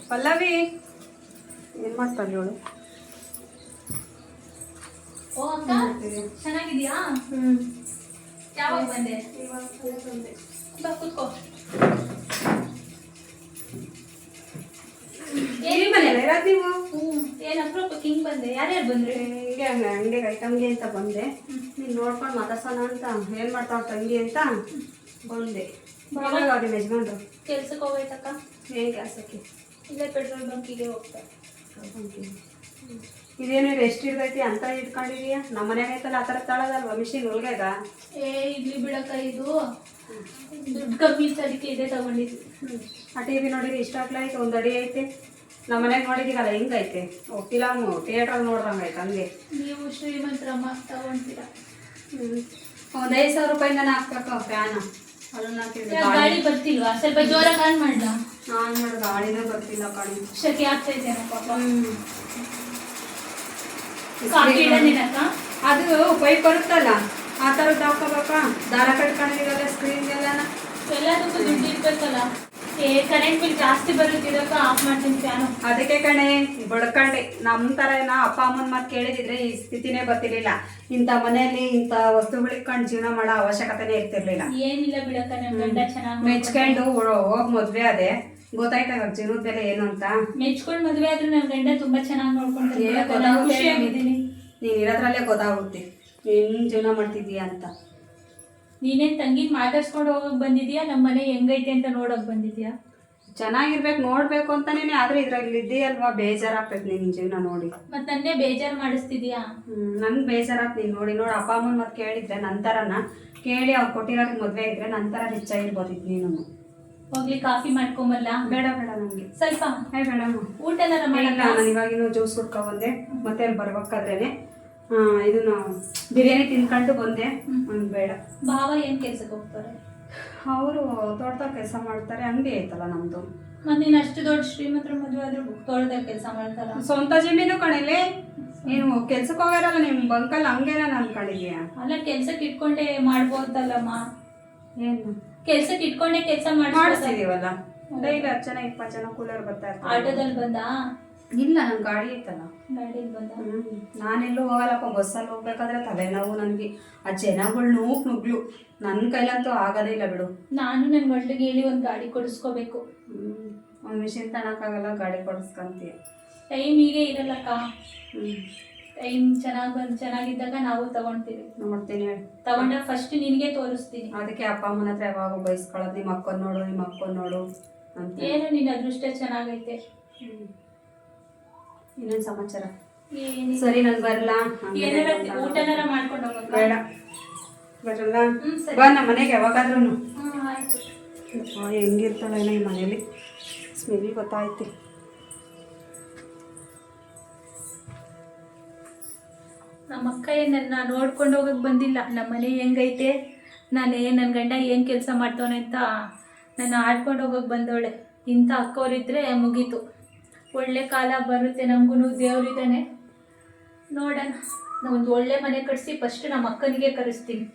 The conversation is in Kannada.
ಪಲ್ಲವಿ ಏನು ಮಾಡ್ತಾಳೆ ಇವಳು? ಓ ಅಕ್ಕ ಚೆನ್ನಾಗಿದ್ಯಾ? ಯಾವಾಗ ಬಂದೆ? ಬಾ ಕೂತ್ಕೋ. ಏನ್ ಅಪ್ರೂಪಕ್ಕೆ ಹಿಂಗ್ ಬಂದೆ? ಯಾರ್ಯಾರು ಬಂದ್ರೆ? ಹಿಂಗೆ ಅಂಗಡಿಗೆ ಐಟಮ್ಗೆ ಅಂತ ಬಂದೆ. ನೀನು ನೋಡ್ಕೊಂಡು ಮಾತಾಡ್ಸೋಣ ಅಂತ ಏನು ಮಾಡ್ತಾವ ತಂಗಿ ಅಂತ ಬಂದೆ. ಯಾವಾಗ ನಿಮ್ಮ ಯಜಮಾನ್ರು ಕೆಲ್ಸಕ್ಕೆ ಹೋಗೈತಕ್ಕ? ಏನು ಕೆಲಸಕ್ಕೆ? ಇಲ್ಲೇ ಪೆಟ್ರೋಲ್ ಬಂಕಿಗೆ ಹೋಗ್ತಾರೆ. ಇದೇನು ಎಷ್ಟು ಇರ್ತೈತಿ ಅಂತ ಇಟ್ಕೊಂಡಿದೀಯ? ನಮ್ಮ ಮನೆಯಾಗ ಐತಲ್ಲ ಆ ಥರ ತಳದಲ್ವ ಮಿಷಿನ್ ಒಳಗಾಗ? ಇಡ್ಲಿ ಬಿಡಕ್ಕ, ಇದು ದುಡ್ಡು ಕಮ್ಮಿ ಇತ್ತು ಅದಕ್ಕೆ ಇದೆ ತಗೊಂಡಿದ್ವಿ. ಆ ಟಿ ವಿ ನೋಡಿರಿ ಇಷ್ಟ ಐತೆ, ಒಂದು ಅಡಿ ಐತೆ. ನಮ್ಮ ಮನೆಯಾಗ ನೋಡಿದೀಗಲ್ಲ ಹಿಂಗೈತೆ. ಫಿಲಮು ಥಿಯೇಟ್ರಲ್ಲಿ ನೋಡ್ದಂಗೆ ಐತೆ ಹಂಗೆ. ನೀವು ಶ್ರೀಮಂತರಮ್ಮ ತಗೊಂತೀರ. ಒಂದು 5,000 ರೂಪಾಯಿಂದ ಹಾಕ್ಬೇಕು ಫ್ಯಾನ್. ಅದನ್ನ ಗಾಳಿ ಬರ್ತಿಲ್ವಾ? ಸ್ವಲ್ಪ ಜೋರಾಗಿ ಆನ್ ಮಾಡ್ಲ? ನಾನು ನೋಡು ಗಾಳಿನೇ ಬರ್ತಿಲ್ಲ ಕಣಿ. ಶೆಕೆ ಆಗ್ತಾ ಇದೆಯಾ ಪಾಪ? ಕಾಫಿ ಇಡನೇನಕ್ಕ? ಅದು ಪೈಪ್ ಬರುತ್ತಲ್ಲ ಆ ಥರದ್ದು ಹಾಕೋಬೇಕಾ? ದಾರ ಕಟ್ಕೊಂಡಿದ್ದೀವಲ್ಲ ಸ್ಕ್ರೀನ್ಗೆಲ್ಲ. ಎಲ್ಲದಕ್ಕೂ ದುಡ್ಡು ಇರ್ಬೇಕಲ್ಲ. ಕರೆಂಟ್ ಬಿಲ್ ಜಾಸ್ತಿ ಬರುತ್ತಿದ್ದಕ್ಕ ಆಫ್ ಮಾಡ್ತೀನಿ ಫ್ಯಾನು. ಅದಕ್ಕೆ ಕಣೆ ಬಡ್ಕಂಡೆ. ನಮ್ಮ ಥರ ಅಪ್ಪ ಅಮ್ಮನ ಮಾತು ಕೇಳಿದಿದ್ರೆ ಈ ಸ್ಥಿತಿನೇ ಬರ್ತಿರ್ಲಿಲ್ಲ. ಇಂಥ ಮನೆಯಲ್ಲಿ ಇಂಥ ವಸ್ತುಗಳಿಕೊಂಡು ಜೀವನ ಮಾಡೋ ಅವಶ್ಯಕತೆನೇ ಇರ್ತಿರ್ಲಿಲ್ಲ. ಏನಿಲ್ಲ ಬಿಡಕ್ಕ, ನಮ್ಮ ಗಂಡ ಚೆನ್ನಾಗಿ ಮೆಚ್ಕೊಂಡು ಹೋಗಿ ಮದ್ವೆ ಅದೇ ಗೊತ್ತಾಯ್ತಾ ಇವಾಗ ಜೀವನದ ಬೆಲೆ ಏನು ಅಂತ. ಮೆಚ್ಕೊಂಡು ಮದ್ವೆ ಆದ್ರೂ ನನ್ನ ಗಂಡ ತುಂಬಾ ಚೆನ್ನಾಗಿ ನೋಡ್ಕೊಂತಾರೆ. ಖುಷಿಯಾಗಿದ್ದೀನಿ. ನೀನು ಇರೋದ್ರಲ್ಲೇ ಗೊತ್ತಾಗುತ್ತೆ ಹೆಂಗ್ ಜೀವನ ಮಾಡ್ತಿದ್ದೀಯಾ ಅಂತ. ನೀನೇನ್ ತಂಗಿನ ಮಾತಾಡ್ಸ್ಕೊಂಡು ಹೋಗಕ್ ಬಂದಿದ್ಯಾ? ನಮ್ಮ ಮನೆ ಹೆಂಗೈತೆ ಅಂತ ನೋಡಕ್ ಬಂದಿದ್ಯಾ? ಚೆನ್ನಾಗಿರ್ಬೇಕು ನೋಡ್ಬೇಕು ಅಂತಾನೇ. ಆದ್ರೆ ಇದ್ರಲ್ಲಿ ಇದೆಯಲ್ವಾ, ಬೇಜಾರಾಗ್ತೈತೆ ನಿನ್ ಜೀವನ ನೋಡಿ. ಮತ್ ನನ್ನೇ ಬೇಜಾರು ಮಾಡಿಸ್ತಿದ್ಯಾ? ನನ್ಗೆ ಬೇಜಾರಾಗ್ತಿ ನೋಡಿ ನೋಡಿ. ಅಪ್ಪ ಅಮ್ಮನ ಮತ್ತೆ ಕೇಳಿದ್ರೆ ನಂತರನ ಕೇಳಿ ಅವ್ರು ಕೊಟ್ಟಿರೋಕೆ ಮದ್ವೆ ಇದ್ರೆ ನಂತರ ಹೆಚ್ಚಾಗಿರ್ಬೋದಿತ್ತು ನೀನು. ಹೋಗ್ಲಿ ಕಾಫಿ ಮಾಡ್ಕೊಂಬಲ್ಲ? ಬೇಡ ಬೇಡ ನನಗೆ ಸ್ವಲ್ಪ. ಬೇಡ ಊಟ ಎಲ್ಲ ಮಾಡಲ್ಲ. ನಾನು ಇವಾಗಿನ ಜ್ಯೂಸ್ ಕುಡ್ಕೊ ಬಂದೆ. ಮತ್ತೆ ಅಲ್ಲಿ ಬರ್ಬೇಕಾದ್ರೇನೆ ಇದನ್ನ ಬಿರಿಯಾನಿ ತಿನ್ಕೊಂಡು ಬಂದೆ. ಬೇಡ. ಭಾವ ಏನ್ ಕೆಲ್ಸಕ್ಕೆ ಹೋಗ್ತಾರೆ? ಅವರು ತೋಟದಾಗ ಕೆಲಸ ಮಾಡ್ತಾರೆ. ಅಂಗಡಿ ಐತಲ್ಲ ನಮ್ದು. ಮತ್ತೆ ನೀನ್ ಅಷ್ಟು ದೊಡ್ಡ ಶ್ರೀಮಂತರ ಮದುವೆ ಆದ್ರೂ ತೋಟದಾಗ ಕೆಲಸ ಮಾಡ್ತಾರ? ಸ್ವಂತ ಜಮೀನು ಕಣಿಲಿ. ನೀನು ಕೆಲ್ಸಕ್ಕೆ ಹೋಗಿರಲ್ಲ ನಿಮ್ ಬಂಕಲ್ ಹಂಗೇನ ಅನ್ಕೊಂಡಿದ್ಯಾ? ಅಲ್ಲ, ಕೆಲ್ಸಕ್ಕೆ ಇಟ್ಕೊಂಡೆ ಮಾಡ್ಬೋದಲ್ಲಮ್ಮ. ಏನು ಕೆಲ್ಸಕ್ಕೆ ಇಟ್ಕೊಂಡೆ ಕೆಲಸ ಮಾಡಿಸ್ತಿದೀವಲ್ಲ ಡೈಲಿ 10 ಜನ 20 ಜನ ಕೂಲರ್ ಬರ್ತಾ ಇರ್ತಾರೆ. ಆಟೋದಲ್ಲಿ ಬಂದಾ? ಇಲ್ಲ, ನನ್ ಗಾಡಿ ಐತಲ್ಲ. ಗಾಡಿಯಲ್ಲಿ ಬಂದ? ನಾನೆಲ್ಲೂ ಹೋಗಲ್ಲಪ್ಪ. ಬಸ್ಸಲ್ಲಿ ಹೋಗ್ಬೇಕಾದ್ರೆ ತಲೆನೋವು ನನಗೆ. ಆ ಜನಗಳು ನುಗ್ಲು ನನ್ನ ಕೈಲಂತೂ ಆಗೋದೇ ಇಲ್ಲ ಬಿಡು. ನಾನು ನನ್ನ ಗಂಡಿಗೆ ಹೇಳಿ ಒಂದು ಗಾಡಿ ಕೊಡಿಸ್ಕೋಬೇಕು. ಒಂದು ಮಿಷಿನ್ ತನಕಾಗಲ್ಲ, ಗಾಡಿ ಕೊಡಿಸ್ಕೊಂತೀಯ. ಟೈಮ್ ಹೀಗೆ ಇರಲ್ಲಕ್ಕ. ಟೈಮ್ ಚೆನ್ನಾಗಿದ್ದಾಗ ನಾವು ತಗೊಂತೀವಿ. ನೋಡ್ತೀನಿ ತಗೊಂಡ ಫಸ್ಟ್ ನಿನಗೆ ತೋರಿಸ್ತೀನಿ. ಅದಕ್ಕೆ ಅಪ್ಪ ಅಮ್ಮನ ಹತ್ರ ಯಾವಾಗ ಬಯಸ್ಕೊಳ್ಳೋದು, ನಿಮ್ಮ ಅಕ್ಕನ ನೋಡು ನಿಮ್ಮ ಅಕ್ಕನ ನೋಡು ಅಂತ. ಏನು ನಿನ್ನ ಅದೃಷ್ಟ ಚೆನ್ನಾಗೈತೆ. ಇನ್ನೇನು ಸಮಾಚಾರ? ಸರಿ, ನಾನು ಬರಲ್ಲ. ಊಟನಾರ ಮಾಡ್ಕೊಂಡು ಹೋಗೋದು? ಬೇಡ ಬರಲ್ಲ. ಬಾ ನಮ್ಮ ಮನೆಗೆ ಯಾವಾಗಾದ್ರೂ. ಆಯ್ತು. ಹೆಂಗಿರ್ತಾಳೆ ಈ ಮನೇಲಿ ಸ್ಮೆಲ್ ಗೊತ್ತಾಯ್ತು. ನಮ್ಮ ಅಕ್ಕ ನನ್ನ ನೋಡ್ಕೊಂಡು ಹೋಗಕ್ಕೆ ಬಂದಿಲ್ಲ. ನಮ್ಮ ಮನೆ ಹೆಂಗೈತೆ, ನನ್ನ ಗಂಡ ಏನು ಕೆಲಸ ಮಾಡ್ತಾವನೆ ಅಂತ ನನ್ನ ಆಡ್ಕೊಂಡು ಹೋಗಕ್ಕೆ ಬಂದವಳೆ. ಇಂಥ ಅಕ್ಕವರಿದ್ದರೆ ಮುಗೀತು. ಒಳ್ಳೆ ಕಾಲ ಬರುತ್ತೆ. ನಮಗೂ ದೇವರಿದ್ದಾನೆ. ನೋಡೋಣ, ಒಂದು ಒಳ್ಳೆ ಮನೆ ಕಟ್ಸಿ ಫಸ್ಟ್ ನಮ್ಮ ಅಕ್ಕನಿಗೆ ಕರೆಸ್ತೀನಿ.